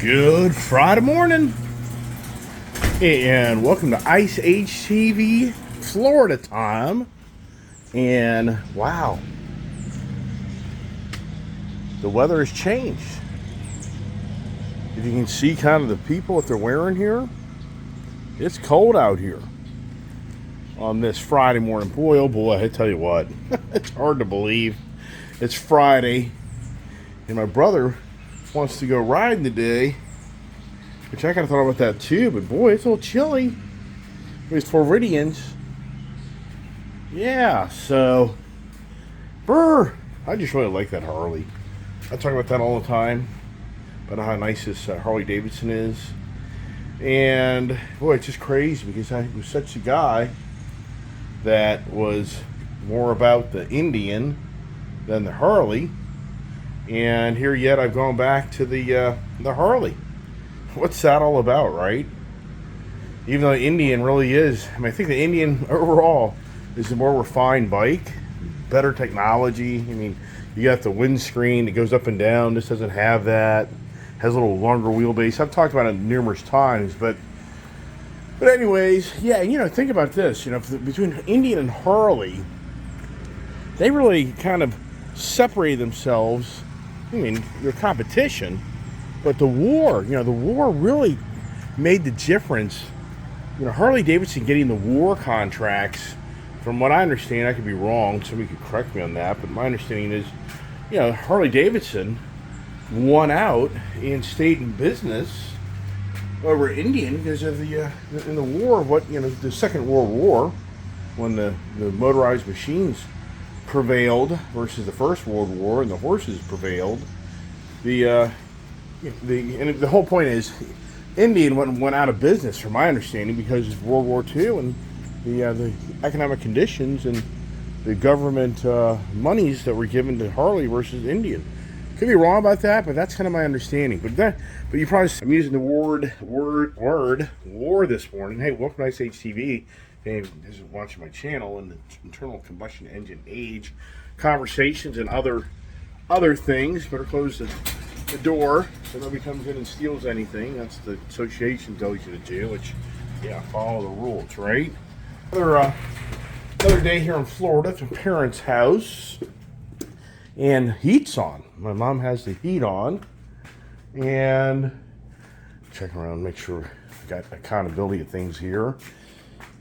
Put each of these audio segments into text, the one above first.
Good Friday morning, and welcome to Ice Age TV Florida time. And wow, the weather has changed. If you can see kind of the people that they're wearing here, it's cold out here on this Friday morning. Boy, oh boy, I tell you what, it's hard to believe. It's Friday, and my brother wants to go riding today. Which I kind of thought about that too, but boy, it's a little chilly. These Floridians. Yeah, so. Brr! I just really like that Harley. I talk about that all the time. About how nice this Harley Davidson is. And, boy, it's just crazy because I was such a guy that was more about the Indian than the Harley. And here yet I've gone back to the Harley. What's that all about, right? Even though the Indian really is, I think the Indian overall is a more refined bike, better technology. You got the windscreen that goes up and down. This doesn't have that. Has a little longer wheelbase. I've talked about it numerous times, but anyways, yeah. Think about this. Between Indian and Harley, they really kind of separated themselves. Their competition. But the war really made the difference. Harley Davidson getting the war contracts, from what I understand, I could be wrong, somebody could correct me on that, but my understanding is, Harley Davidson won out and stayed in business over Indian because of in the war, the Second World War, when the motorized machines prevailed versus the First World War and the horses prevailed. And the whole point is, Indian went out of business, from my understanding, because of World War II and the economic conditions and the government monies that were given to Harley versus Indian. Could be wrong about that, but that's kind of my understanding. But you probably, I'm using the word war this morning. Hey, welcome to Ice Age TV. Hey, this is watching my channel and the internal combustion engine age conversations and other things. Better close the door so nobody comes in and steals anything. That's the association tells you to do, which, follow the rules, right? Another day here in Florida at my parents' house, and heat's on. My mom has the heat on, and checking around, make sure I got accountability of things here.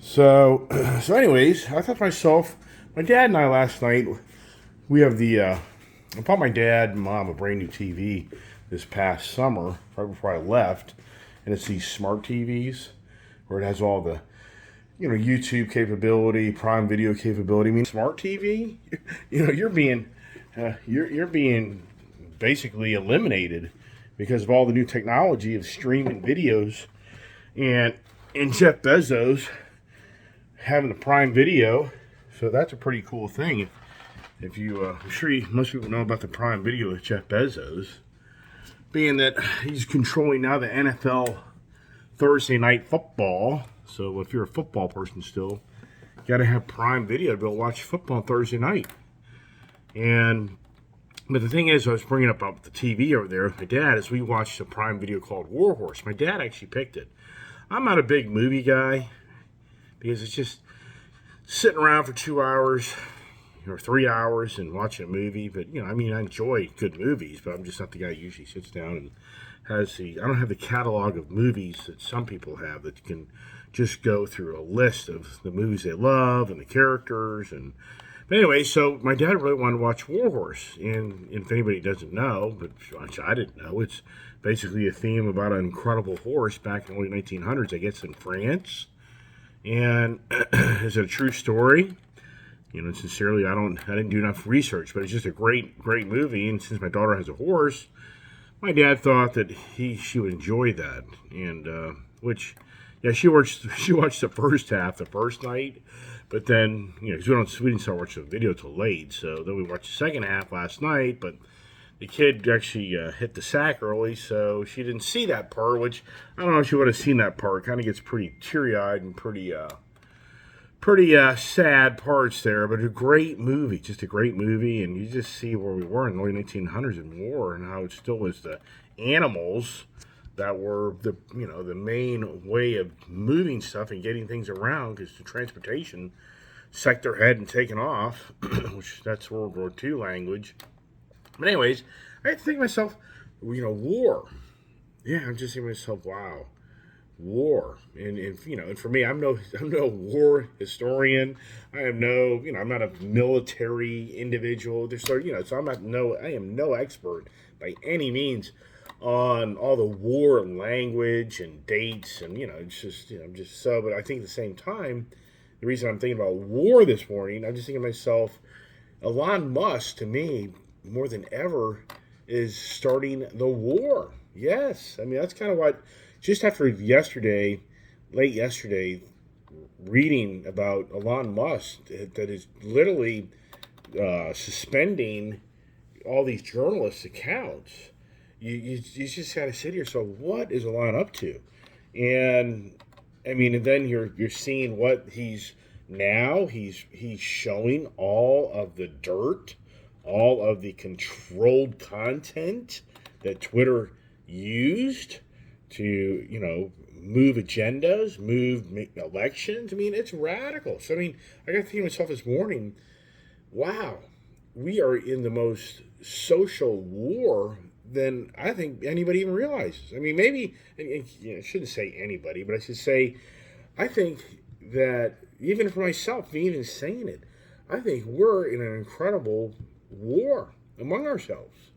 So anyways, I thought to myself, my dad and I last night, we have I bought my dad and mom a brand new TV this past summer, right before I left, and it's these smart TVs where it has all the, YouTube capability, Prime Video capability. Smart TV, you're being basically eliminated because of all the new technology of streaming videos, and Jeff Bezos having the Prime Video, so that's a pretty cool thing. If you, I'm sure most people know about the Prime Video with Jeff Bezos, being that he's controlling now the NFL Thursday Night Football. So if you're a football person still, you got to have Prime Video to be able to watch football Thursday night. But the thing is, I was bringing up the TV over there with my dad as we watched a Prime Video called War Horse. My dad actually picked it. I'm not a big movie guy because it's just sitting around for 2 hours or 3 hours and watching a movie. But, I enjoy good movies, but I'm just not the guy who usually sits down and I don't have the catalog of movies that some people have that can just go through a list of the movies they love and the characters. But anyway, so my dad really wanted to watch War Horse. And if anybody doesn't know, but which I didn't know, it's basically a theme about an incredible horse back in the early 1900s, I guess, in France. And is it a true story? Sincerely, I didn't do enough research, but it's just a great movie. And since my daughter has a horse, my dad thought that she would enjoy that. And she watched the first half the first night, but then we didn't start watching the video till late. So then we watched the second half last night, but the kid actually hit the sack early, so she didn't see that part. Which I don't know if she would have seen that part. Kind of gets pretty teary-eyed and pretty sad parts there, but a great movie, just a great movie, and you just see where we were in the early 1900s in war and how it still was the animals that were the main way of moving stuff and getting things around, because the transportation sector hadn't taken off, which that's World War II language. But anyways, I had to think to myself, war. Yeah, I'm just thinking to myself, wow, war. And for me, I'm no war historian. I am no, I'm not a military individual. So I am no expert by any means on all the war language and dates, and it's just I'm just so. But I think at the same time, the reason I'm thinking about war this morning, I'm just thinking to myself, Elon Musk, to me, more than ever, is starting the war. Yes, I mean that's kind of what. Just after late yesterday, reading about Elon Musk that is literally suspending all these journalists' accounts, you just got to sit here. So what is Elon up to? And I mean, and then you're seeing what he's showing all of the dirt, all of the controlled content that Twitter used to move agendas, move elections. I mean, it's radical. So I mean, I got to think to myself this morning, wow, we are in the most social war than I think anybody even realizes. I mean, maybe I shouldn't say anybody, but I should say I think that even for myself, me even saying it, I think we're in an incredible war among ourselves,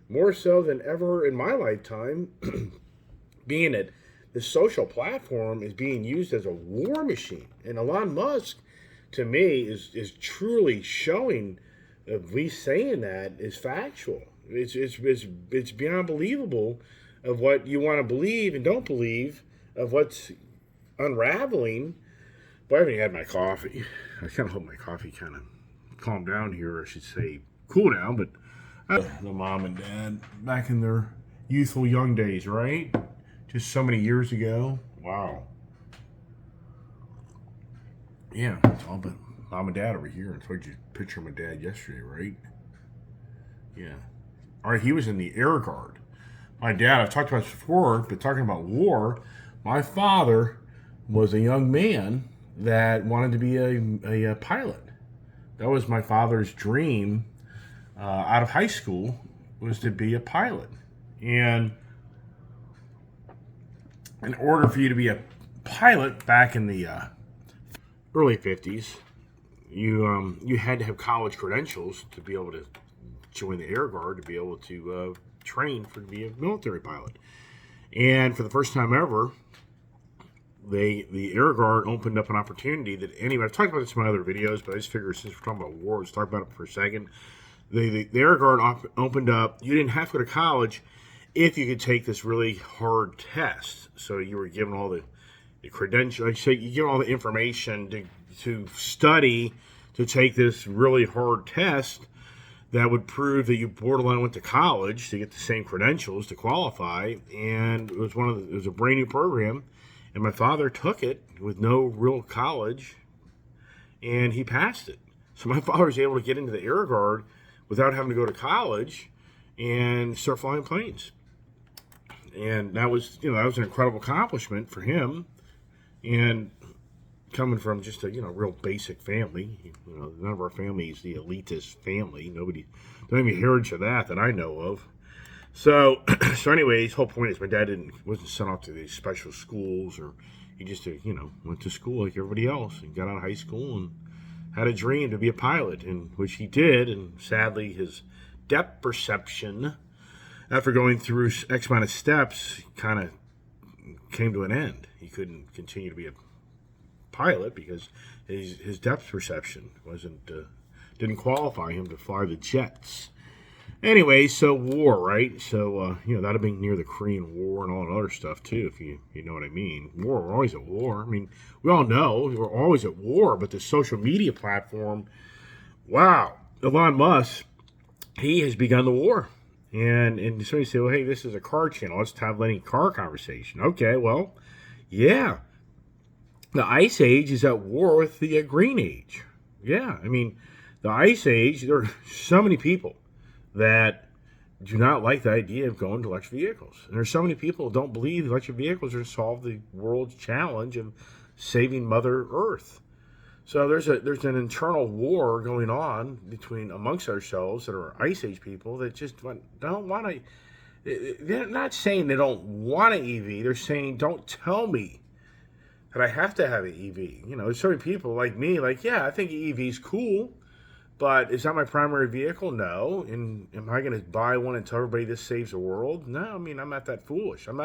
more so than ever in my lifetime. Being that the social platform is being used as a war machine, and Elon Musk, to me, is truly showing, at least saying that is factual. It's beyond believable of what you want to believe and don't believe, of what's unraveling. But I haven't even had my coffee. I kind of hope my coffee kind of calmed down here, or I should say cool down. But the mom and dad back in their youthful young days, right? Just so many years ago. Wow. Yeah, it's all but mom and dad over here. I told you a picture of my dad yesterday, right? Yeah. All right, he was in the Air Guard. My dad, I've talked about this before, but talking about war, my father was a young man that wanted to be a pilot. That was my father's dream out of high school, was to be a pilot. And in order for you to be a pilot back in the early 50s, you had to have college credentials to be able to join the Air Guard, to be able to train to be a military pilot. And for the first time ever, the Air Guard opened up an opportunity that anybody. I've talked about this in my other videos, but I just figured since we're talking about war, let's talk about it for a second. The Air Guard opened up. You didn't have to go to college if you could take this really hard test. So you were given all the credentials. So you get all the information to study to take this really hard test that would prove that you borderline went to college to get the same credentials to qualify. And it was a brand new program, and my father took it with no real college, and he passed it. So my father was able to get into the Air Guard without having to go to college and start flying planes. And that was an incredible accomplishment for him. And coming from just a real basic family, none of our family is the elitist family. Don't have any heritage of that I know of. So anyways, whole point is my dad wasn't sent off to these special schools, or he just went to school like everybody else and got out of high school and had a dream to be a pilot, and which he did. And sadly, his depth perception, after going through X amount of steps, kind of came to an end. He couldn't continue to be a pilot because his depth perception didn't qualify him to fly the jets. Anyway, so war, right? So that'd have been near the Korean War and all that other stuff too, if you know what I mean. We're always at war. I mean, we all know we're always at war, but the social media platform, wow, Elon Musk, he has begun the war. And somebody say, well, hey, this is a car channel. Let's have any car conversation. Okay, well, yeah. The Ice Age is at war with the Green Age. Yeah, I mean, the Ice Age, there are so many people that do not like the idea of going to electric vehicles. And there's so many people who don't believe electric vehicles are going to solve the world's challenge of saving Mother Earth. So there's an internal war going on between amongst ourselves that are Ice Age people that just don't want to. They're not saying they don't want an EV. They're saying don't tell me that I have to have an EV. There's so many people like me, like, yeah, I think EV is cool, but is that my primary vehicle? No. And am I going to buy one and tell everybody this saves the world? No. I mean, I'm not that foolish. I'm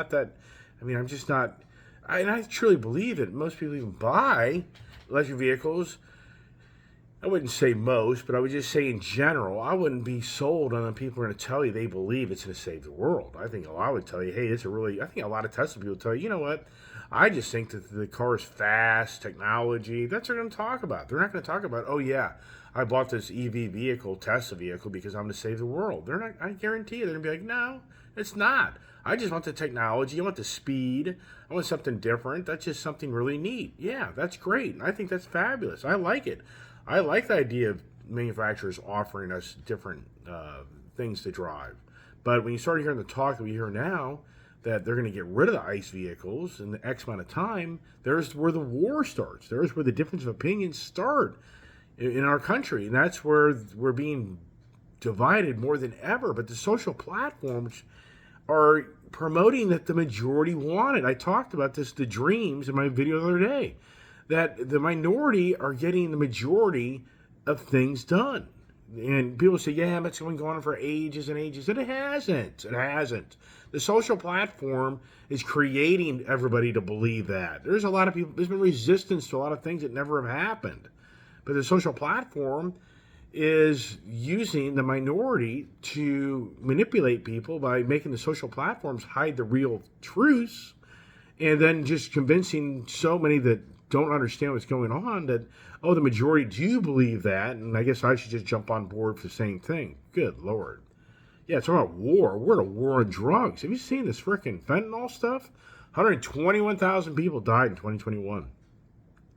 just not. And I truly believe that most people even buy electric vehicles. I wouldn't say most, but I would just say in general, I wouldn't be sold on the people are going to tell you they believe it's going to save the world. I think a lot would tell you, hey, I think a lot of Tesla people tell you, you know what? I just think that the car is fast, technology. That's what they're going to talk about. They're not going to talk about, oh, yeah, I bought this EV vehicle, Tesla vehicle, because I'm going to save the world. They're not. I guarantee you, they're going to be like, no, it's not. I just want the technology. I want the speed. I want something different. That's just something really neat. Yeah, that's great. And I think that's fabulous. I like it. I like the idea of manufacturers offering us different things to drive. But when you start hearing the talk that we hear now, that they're going to get rid of the ICE vehicles in the X amount of time, there's where the war starts. There's where the difference of opinions start in our country. And that's where we're being divided more than ever. But the social platforms are promoting that the majority want it. I talked about this, the dreams, in my video the other day, that the minority are getting the majority of things done. And people say, yeah, but it's been going on for ages and ages. And it hasn't. It hasn't. The social platform is creating everybody to believe that. There's a lot of people, there's been resistance to a lot of things that never have happened. But the social platform is using the minority to manipulate people by making the social platforms hide the real truths, and then just convincing so many that don't understand what's going on that, oh, the majority do believe that, and I guess I should just jump on board for the same thing. Good Lord. Yeah, it's about war. We're in a war on drugs. Have you seen this freaking fentanyl stuff? 121,000 people died in 2021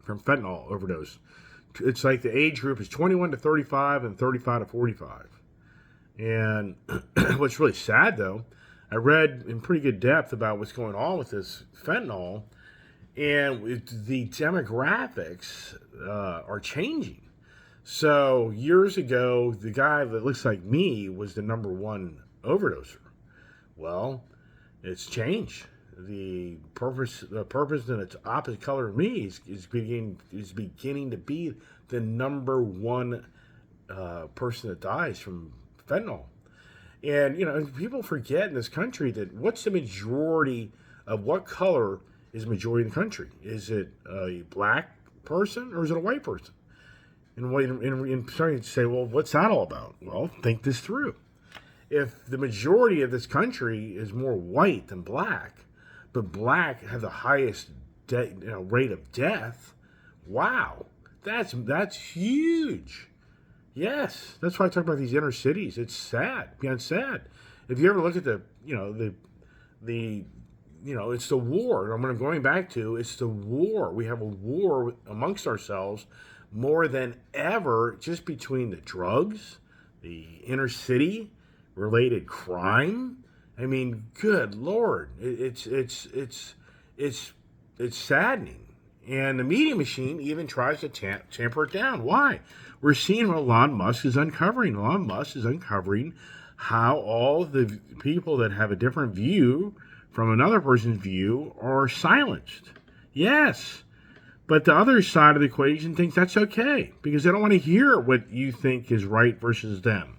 from fentanyl overdose. It's like the age group is 21 to 35 and 35 to 45. And what's really sad, though, I read in pretty good depth about what's going on with this fentanyl, and the demographics are changing. So years ago, the guy that looks like me was the number one overdoser. Well, it's changed. The purpose in its opposite color of me is beginning to be the number one person that dies from fentanyl. And people forget in this country that what's the majority of what color is the majority of the country? Is it a black person or is it a white person? And starting to say, well, what's that all about? Well, think this through. If the majority of this country is more white than black, but black have the highest rate of death, wow, that's huge. Yes, that's why I talk about these inner cities. It's sad, beyond sad. If you ever look at it's the war. And I'm going back to, it's the war. We have a war amongst ourselves more than ever, just between the drugs, the inner city related crime. I mean, good Lord, it's saddening. And the media machine even tries to tamper it down. Why? We're seeing what Elon Musk is uncovering. Elon Musk is uncovering how all the people that have a different view from another person's view are silenced. Yes, but the other side of the equation thinks that's okay because they don't want to hear what you think is right versus them.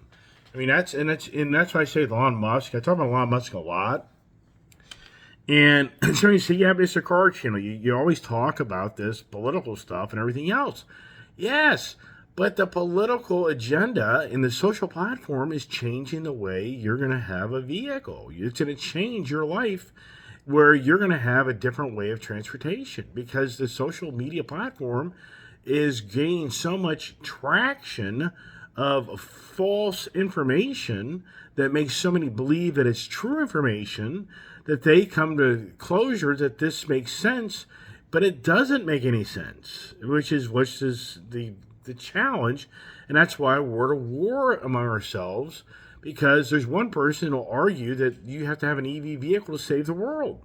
I mean, that's why I say with Elon Musk. I talk about Elon Musk a lot. And so you say, yeah, but it's a car channel. You always talk about this political stuff and everything else. Yes, but the political agenda in the social platform is changing the way you're going to have a vehicle. It's going to change your life where you're going to have a different way of transportation because the social media platform is gaining so much traction of false information that makes so many believe that it's true information that they come to closure that this makes sense, but it doesn't make any sense, which is the challenge, and that's why we're at a war among ourselves, because there's one person who'll argue that you have to have an EV vehicle to save the world.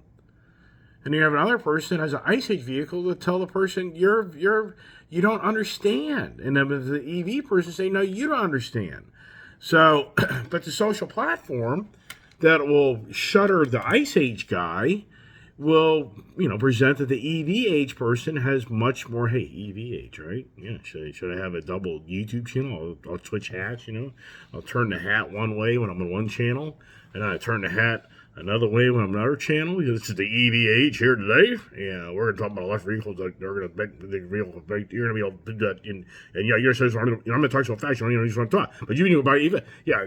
And you have another person that has an Ice Age vehicle to tell the person you don't understand. And then the EV person say, no, you don't understand. So, but the social platform that will shutter the Ice Age guy will, present that the EV age person has much more. Hey, EV age, right? Yeah. Should I have a double YouTube channel? I'll switch hats. I'll turn the hat one way when I'm on one channel, and then I turn the hat another way when I'm on another channel. This is the EV age here today. Yeah, we're gonna talk about electric vehicles. Like they're gonna make the vehicle. You're gonna be able to do that. And yeah, you're saying I'm gonna talk so fast. You just want to talk, but you knew about EV. Yeah,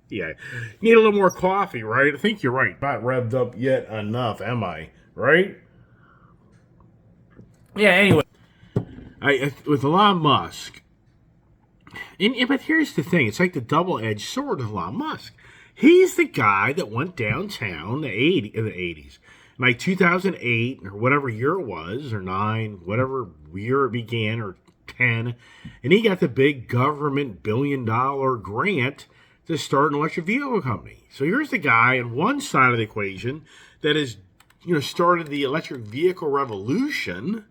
yeah, need a little more coffee, right? I think you're right. Not revved up yet enough, am I? Right? Yeah. Anyway, with Elon Musk, but here's the thing: it's like the double-edged sword of Elon Musk. He's the guy that went downtown in the 80s, like 2008 or whatever year it was, or 9, whatever year it began, or 10, and he got the big government $1 billion grant to start an electric vehicle company. So here's the guy on one side of the equation that has, started the electric vehicle revolution.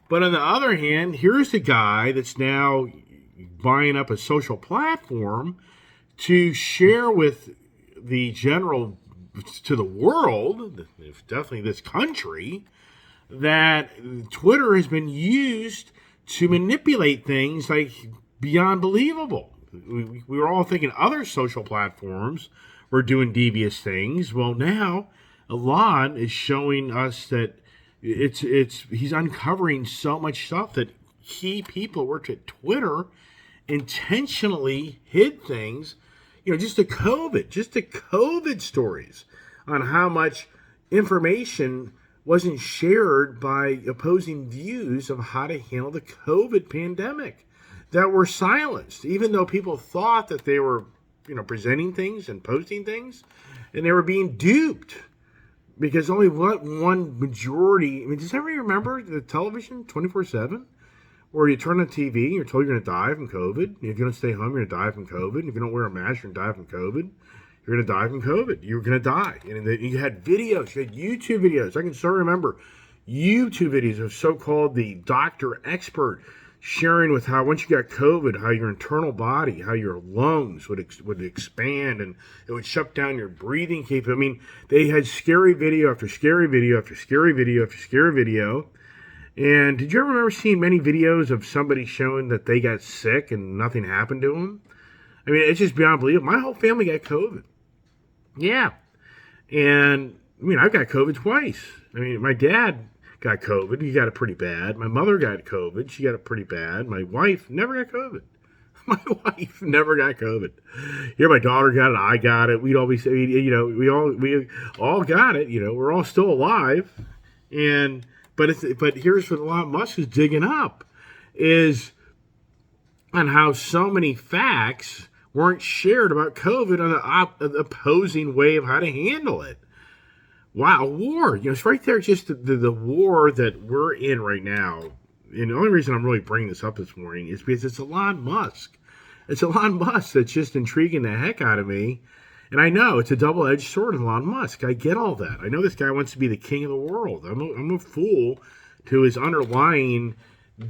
But on the other hand, here's the guy that's now buying up a social platform to share with the general, to the world, definitely this country, that Twitter has been used to manipulate things like beyond believable. We were all thinking other social platforms were doing devious things. Well, now Elon is showing us that he's uncovering so much stuff that key people worked at Twitter intentionally hid things. Just the COVID stories on how much information wasn't shared by opposing views of how to handle the COVID pandemic, that were silenced, even though people thought that they were, presenting things and posting things, and they were being duped because only one majority. I mean, does everybody remember the television 24/7, where you turn on TV, you're told you're going to die from COVID. If you don't stay home, you're going to die from COVID. If you don't wear a mask, you're going to die from COVID. You're going to die from COVID. You're going to die. And you had videos, you had YouTube videos. I can still remember YouTube videos of so-called the doctor expert sharing with how once you got COVID, how your internal body, how your lungs would expand, and it would shut down your breathing capability. I mean, they had scary video after scary video after scary video after scary video. And did you ever remember seeing many videos of somebody showing that they got sick and nothing happened to them? I mean, it's just beyond believable. My whole family got COVID. Yeah. And, I've got COVID twice. My dad got COVID. He got it pretty bad. My mother got COVID. She got it pretty bad. My wife never got COVID. My wife never got COVID. Here, my daughter got it. I got it. We'd always say, we all got it. We're all still alive. But here's what Elon Musk is digging up, is on how so many facts weren't shared about COVID on the opposing way of how to handle it. Wow, war. It's right there, just the war that we're in right now. And the only reason I'm really bringing this up this morning is because it's Elon Musk. It's Elon Musk that's just intriguing the heck out of me. And I know it's a double-edged sword of Elon Musk. I get all that. I know this guy wants to be the king of the world. I'm a fool to his underlying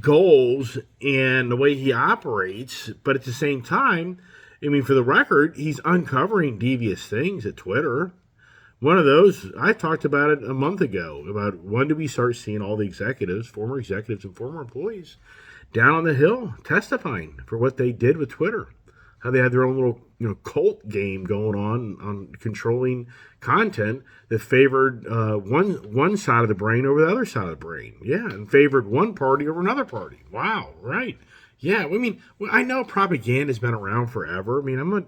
goals and the way he operates. But at the same time, for the record, he's uncovering devious things at Twitter. One of those, I talked about it a month ago, about when do we start seeing all the executives, former executives and former employees down on the Hill testifying for what they did with Twitter. How they had their own little, cult game going on controlling content that favored one side of the brain over the other side of the brain. Yeah, and favored one party over another party. Wow, right. Yeah, I know propaganda's been around forever. I'm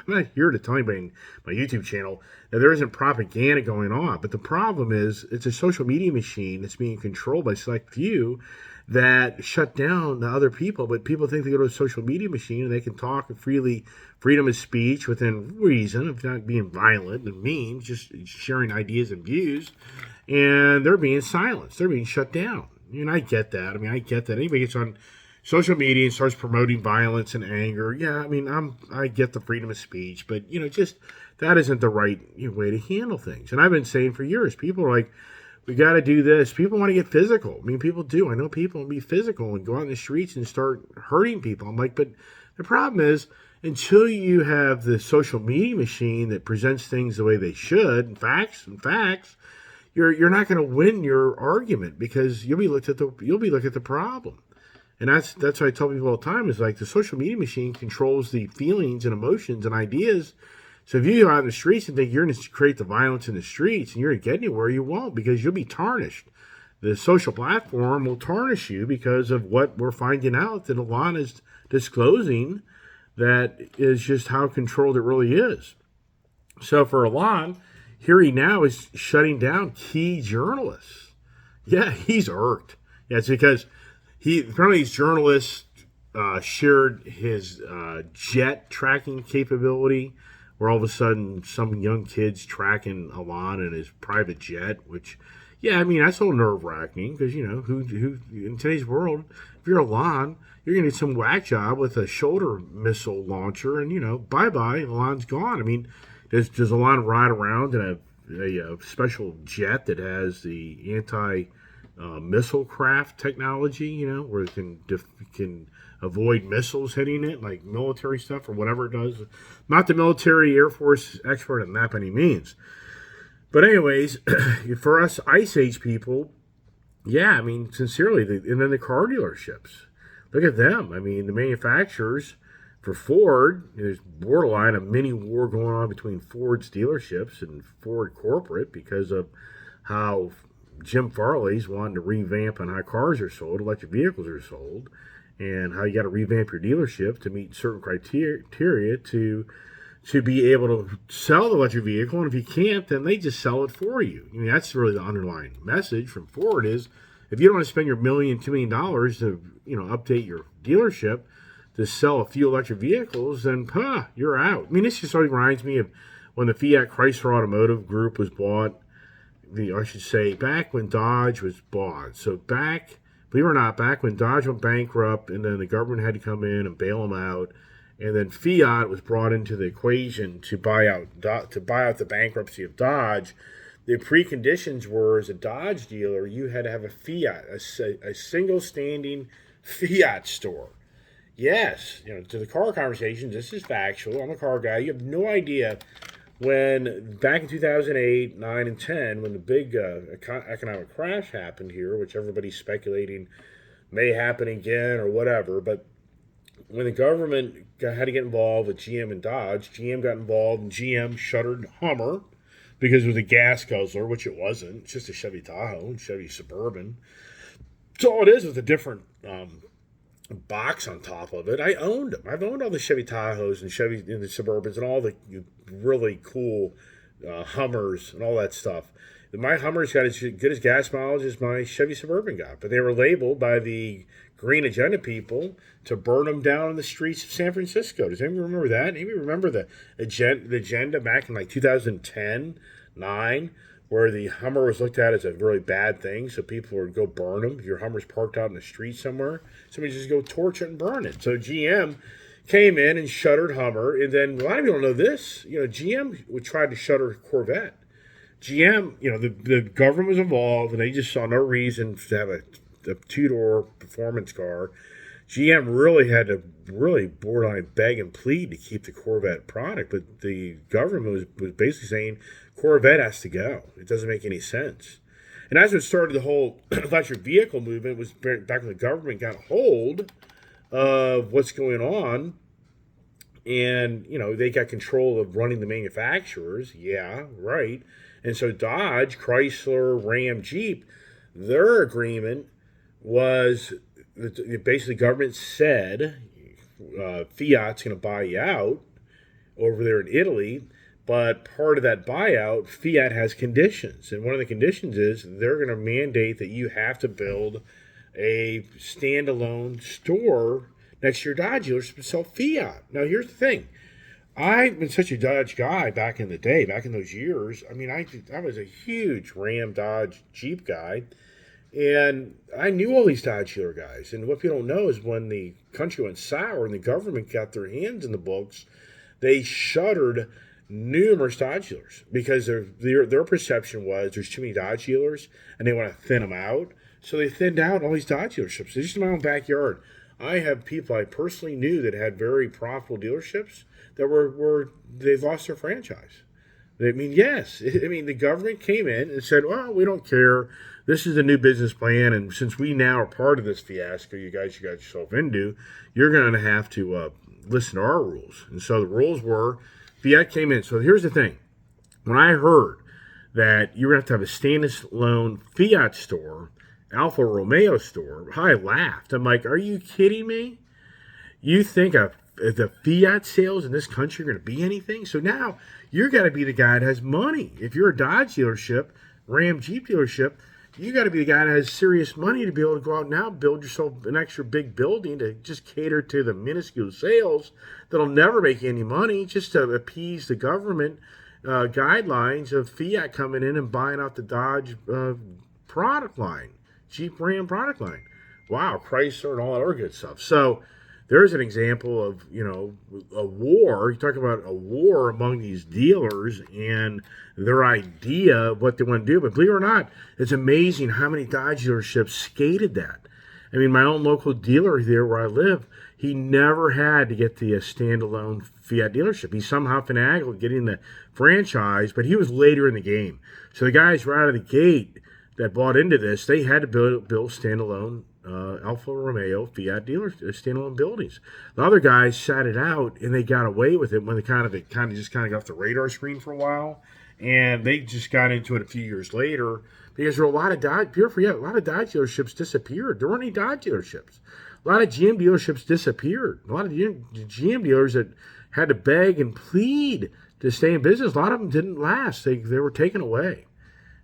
not here to tell anybody in my YouTube channel that there isn't propaganda going on. But the problem is, it's a social media machine that's being controlled by select few that shut down the other people. But people think they go to a social media machine and they can talk freely, freedom of speech within reason, of not being violent and mean, just sharing ideas and views. And they're being silenced. They're being shut down. I get that. I get that. Anybody gets on social media and starts promoting violence and anger, yeah, I mean, I get the freedom of speech, but just that isn't the right way to handle things. And I've been saying for years, people are like, we got to do this. People want to get physical. I mean, people do. I know people want to be physical and go out in the streets and start hurting people. I'm like, but the problem is, until you have the social media machine that presents things the way they should, facts, you're not going to win your argument, because you'll be looked at the problem. And that's what I tell people all the time, is like the social media machine controls the feelings and emotions and ideas. So if you go out in the streets and think you're going to create the violence in the streets and you're going to get anywhere, you won't, because you'll be tarnished. The social platform will tarnish you because of what we're finding out that Elon is disclosing. That is just how controlled it really is. So for Elon, here he now is shutting down key journalists. Yeah, he's irked. Yeah, it's because apparently these journalists shared his jet tracking capability, where all of a sudden some young kid's tracking Elon in his private jet, which, yeah, I mean, that's a little nerve-wracking, because, who in today's world, if you're Elon, you're going to get some whack job with a shoulder missile launcher, and, bye-bye, Elon's gone. I mean, does Elon ride around in a special jet that has the anti-missile craft technology, where it can avoid missiles hitting it, like military stuff or whatever it does? Not the military Air Force expert in that by any means. But anyways, for us Ice Age people, yeah, I mean, sincerely, and then the car dealerships. Look at them. I mean, the manufacturers, for Ford, there's borderline a mini war going on between Ford's dealerships and Ford corporate, because of how Jim Farley's wanting to revamp on how cars are sold, electric vehicles are sold, and how you got to revamp your dealership to meet certain criteria to be able to sell the electric vehicle. And if you can't, then they just sell it for you. I mean, that's really the underlying message from Ford is, if you don't want to spend your $1 million, $2 million to, update your dealership to sell a few electric vehicles, then, you're out. I mean, this just always reminds me of when the Fiat Chrysler Automotive Group was bought, back when Dodge was bought. So back when Dodge went bankrupt, and then the government had to come in and bail them out, and then Fiat was brought into the equation to buy out the bankruptcy of Dodge. The preconditions were, as a Dodge dealer, you had to have a Fiat, a single standing Fiat store. Yes, to the car conversation, this is factual. I'm a car guy. You have no idea when, back in 2008, 9, and 10, when the big economic crash happened here, which everybody's speculating may happen again or whatever, but when the government had to get involved with GM and Dodge, GM got involved, and GM shuttered Hummer because it was a gas guzzler, which it wasn't. It's just a Chevy Tahoe and Chevy Suburban. That's all it is, with a different box on top of it. I owned them. I've owned all the Chevy Tahoes and the Suburbans and all the really cool Hummers and all that stuff. My Hummer's got as good as gas mileage as my Chevy Suburban got, but they were labeled by the Green Agenda people to burn them down in the streets of San Francisco. Does anybody remember that? Anybody remember the agenda back in like 2010, 9, where the Hummer was looked at as a really bad thing, so people would go burn them. If your Hummer's parked out in the street somewhere, somebody just go torch it and burn it. So GM came in and shuttered Hummer, and then a lot of people don't know this. GM would try to shutter Corvette. GM, the government was involved, and they just saw no reason to have a two-door performance car. GM really had to borderline beg and plead to keep the Corvette product, but the government was basically saying Corvette has to go. It doesn't make any sense. And that's what started the whole electric vehicle movement, was back when the government got hold of what's going on, and they got control of running the manufacturers. Yeah, right. And so Dodge, Chrysler, Ram, Jeep, their agreement was basically government said Fiat's going to buy you out over there in Italy, but part of that buyout, Fiat has conditions. And one of the conditions is they're going to mandate that you have to build a standalone store next to your Dodge dealership to sell Fiat. Now, here's the thing. I've been such a Dodge guy back in the day, back in those years. I mean, I was a huge Ram, Dodge, Jeep guy. And I knew all these Dodge dealer guys. And what people don't know is when the country went sour and the government got their hands in the books, they shuttered numerous Dodge dealers because their perception was there's too many Dodge dealers and they want to thin them out. So they thinned out all these Dodge dealerships. They're just in my own backyard. I have people I personally knew that had very profitable dealerships that were they lost their franchise. I mean, yes. I mean, the government came in and said, well, we don't care. This is the new business plan, and since we now are part of this fiasco you got yourself into, you're going to have to listen to our rules. And so the rules were, Fiat came in. So here's the thing. When I heard that you were going to have a standalone Fiat store, Alfa Romeo store, I laughed. I'm like, are you kidding me? You think the Fiat sales in this country are going to be anything? So now you're got to be the guy that has money. If you're a Dodge dealership, Ram Jeep dealership, you got to be the guy that has serious money to be able to go out now and build yourself an extra big building to just cater to the minuscule sales that'll never make you any money, just to appease the government guidelines of Fiat coming in and buying out the Dodge product line, Jeep Ram product line. Wow, Chrysler and all that other good stuff. So there's an example of, a war. You talk about a war among these dealers and their idea of what they want to do. But believe it or not, it's amazing how many Dodge dealerships skated that. I mean, my own local dealer there where I live, he never had to get the standalone Fiat dealership. He somehow finagled getting the franchise, but he was later in the game. So the guys right out of the gate that bought into this, they had to build standalone Alfa Romeo Fiat dealers, standalone buildings. The other guys sat it out and they got away with it when it kind of got off the radar screen for a while, and they just got into it a few years later because there were a lot of Dodge. People forget, a lot of Dodge dealerships disappeared. There weren't any Dodge dealerships. A lot of GM dealerships disappeared. A lot of GM dealers that had to beg and plead to stay in business. A lot of them didn't last. They were taken away.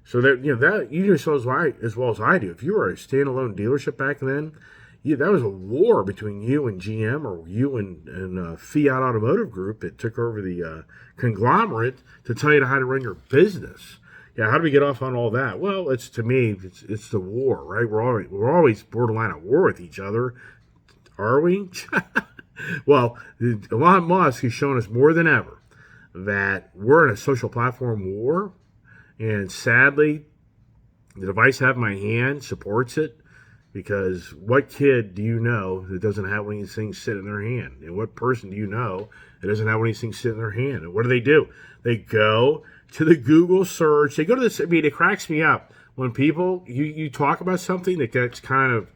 So that you know as well as I do. If you were a standalone dealership back then, that was a war between you and GM or you and Fiat Automotive Group that took over the conglomerate to tell you how to run your business. Yeah, how do we get off on all that? Well, it's the war, right? We're always borderline at war with each other, are we? Well, Elon Musk has shown us more than ever that we're in a social platform war. And sadly, the device I have in my hand supports it because what kid do you know that doesn't have one of these things sit in their hand? And what person do you know that doesn't have one of these things sit in their hand? And what do? They go to the Google search. They go to this. I mean, it cracks me up when people, you talk about something that gets kind of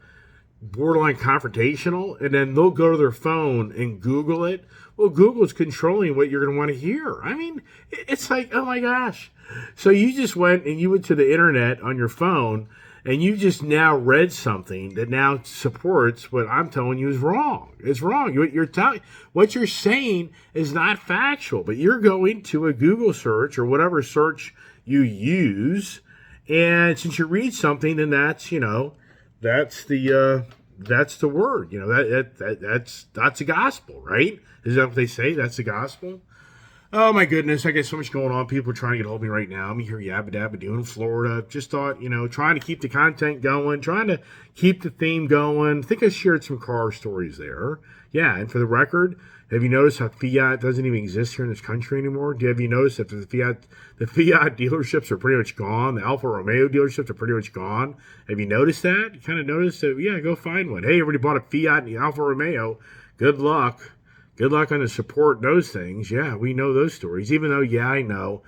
borderline confrontational, and then they'll go to their phone and Google it. Well, Google's controlling what you're going to want to hear. I mean, it's like, oh my gosh. So you just went to the internet on your phone and you just now read something that now supports what I'm telling you is wrong. It's wrong. What you're saying is not factual, but you're going to a Google search or whatever search you use, and since you read something, then that's the word. That's the gospel, right? Is that what they say? That's the gospel. Oh my goodness, I got so much going on. People are trying to get hold of me right now. I'm here yabba dabba doing in Florida. Just thought, trying to keep the content going, trying to keep the theme going. I think I shared some car stories there. Yeah, and for the record, have you noticed how Fiat doesn't even exist here in this country anymore? Have you noticed that the Fiat dealerships are pretty much gone? The Alfa Romeo dealerships are pretty much gone. Have you noticed that? You kind of noticed that? Yeah, go find one. Hey, everybody bought a Fiat and the Alfa Romeo. Good luck. Good luck on the support those things. Yeah, we know those stories. Even though, yeah, I know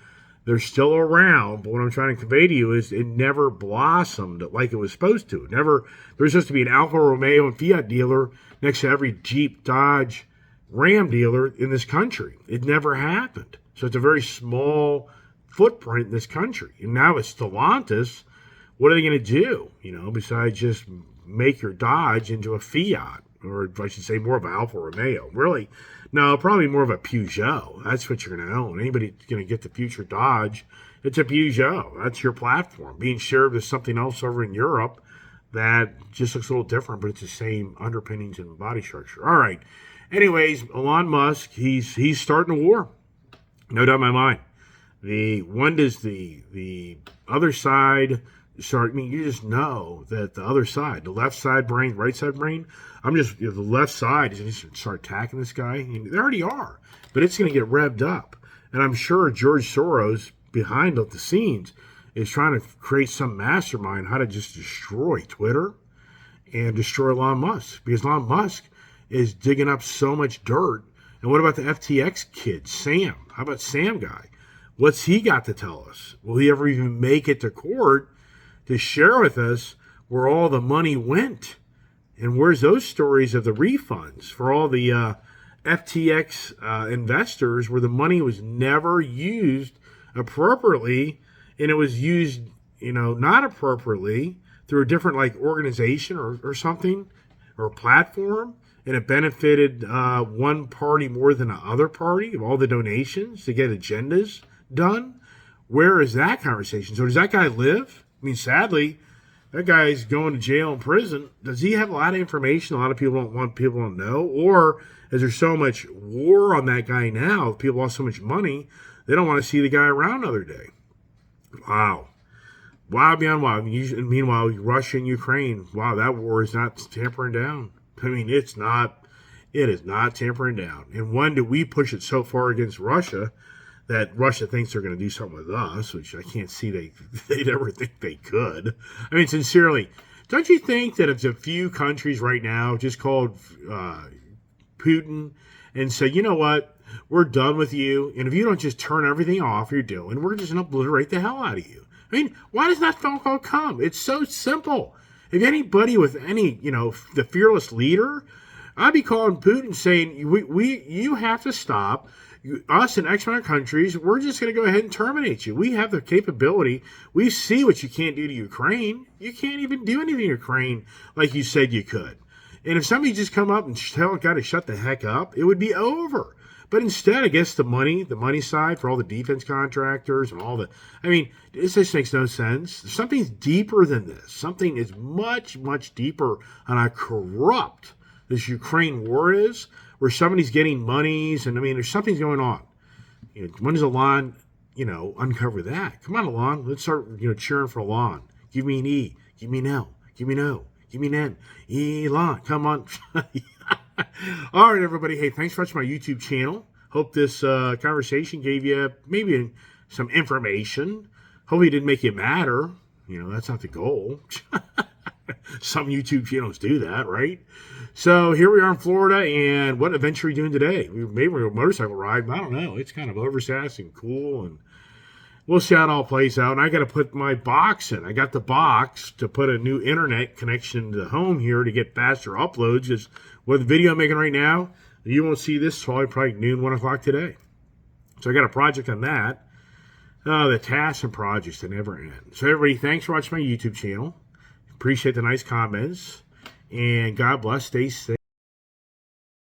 they're still around. But what I'm trying to convey to you is it never blossomed like it was supposed to. There was supposed to be an Alfa Romeo and Fiat dealer next to every Jeep, Dodge, Ram dealer in this country. It never happened. So it's a very small footprint in this country. And now it's Stellantis. What are they going to do? Besides just make your Dodge into a Fiat. Or I should say more of an Alfa Romeo. Really? No, probably more of a Peugeot. That's what you're going to own. Anybody going to get the future Dodge, it's a Peugeot. That's your platform. Being shared with something else over in Europe that just looks a little different, but it's the same underpinnings and body structure. All right. Anyways, Elon Musk, he's starting a war. No doubt in my mind. When does the other side start, I mean, you just know that the other side, the left side brain, right side brain, the left side is going to start attacking this guy. And they already are, but it's going to get revved up. And I'm sure George Soros, behind the scenes, is trying to create some mastermind how to just destroy Twitter and destroy Elon Musk, because Elon Musk is digging up so much dirt. And what about the FTX kid, Sam? How about Sam guy? What's he got to tell us? Will he ever even make it to court to share with us where all the money went? And where's those stories of the refunds for all the FTX investors where the money was never used appropriately, and it was used, not appropriately through a different organization or something or platform, and it benefited one party more than the other party of all the donations to get agendas done? Where is that conversation? So does that guy live? I mean, sadly, that guy's going to jail and prison. Does he have a lot of information a lot of people don't know? Or is there so much war on that guy now, people lost so much money, they don't want to see the guy around another day? Wow. Wow beyond wow. Meanwhile, Russia and Ukraine, wow, that war is not tampering down. I mean, it is not tampering down. And when do we push it so far against Russia that Russia thinks they're going to do something with us, which I can't see they'd ever think they could. I mean, sincerely, don't you think that if a few countries right now just called Putin and said, you know what, we're done with you, and if you don't just turn everything off you're doing, we're just going to obliterate the hell out of you. I mean, why does that phone call come? It's so simple. If anybody with any, the fearless leader, I'd be calling Putin saying, you have to stop. Us and X amount of countries, we're just going to go ahead and terminate you. We have the capability. We see what you can't do to Ukraine. You can't even do anything to Ukraine like you said you could. And if somebody just come up and tell a guy to shut the heck up, it would be over. But instead, I guess the money side for all the defense contractors and all this just makes no sense. Something's deeper than this. Something is much, much deeper on how corrupt this Ukraine war is, where somebody's getting monies, and there's something's going on. When does Elon, uncover that? Come on, Elon, let's start, cheering for Elon. Give me an E, give me an L, give me an O, give me an N. Elon, come on. All right, everybody. Hey, thanks for watching my YouTube channel. Hope this conversation gave you maybe some information. Hopefully it didn't make you madder. That's not the goal. Some YouTube channels do that, right? So here we are in Florida, and what adventure are we doing today? Maybe we're a motorcycle ride, but I don't know. It's kind of oversassed and cool, and we'll see how it all plays out. And I got to put my box in. I got the box to put a new internet connection to the home here to get faster uploads. Because with the video I'm making right now, you won't see this till probably noon, 1 o'clock today. So I got a project on that. The tasks and projects that never end. So everybody, thanks for watching my YouTube channel. Appreciate the nice comments. And God bless. Stay safe.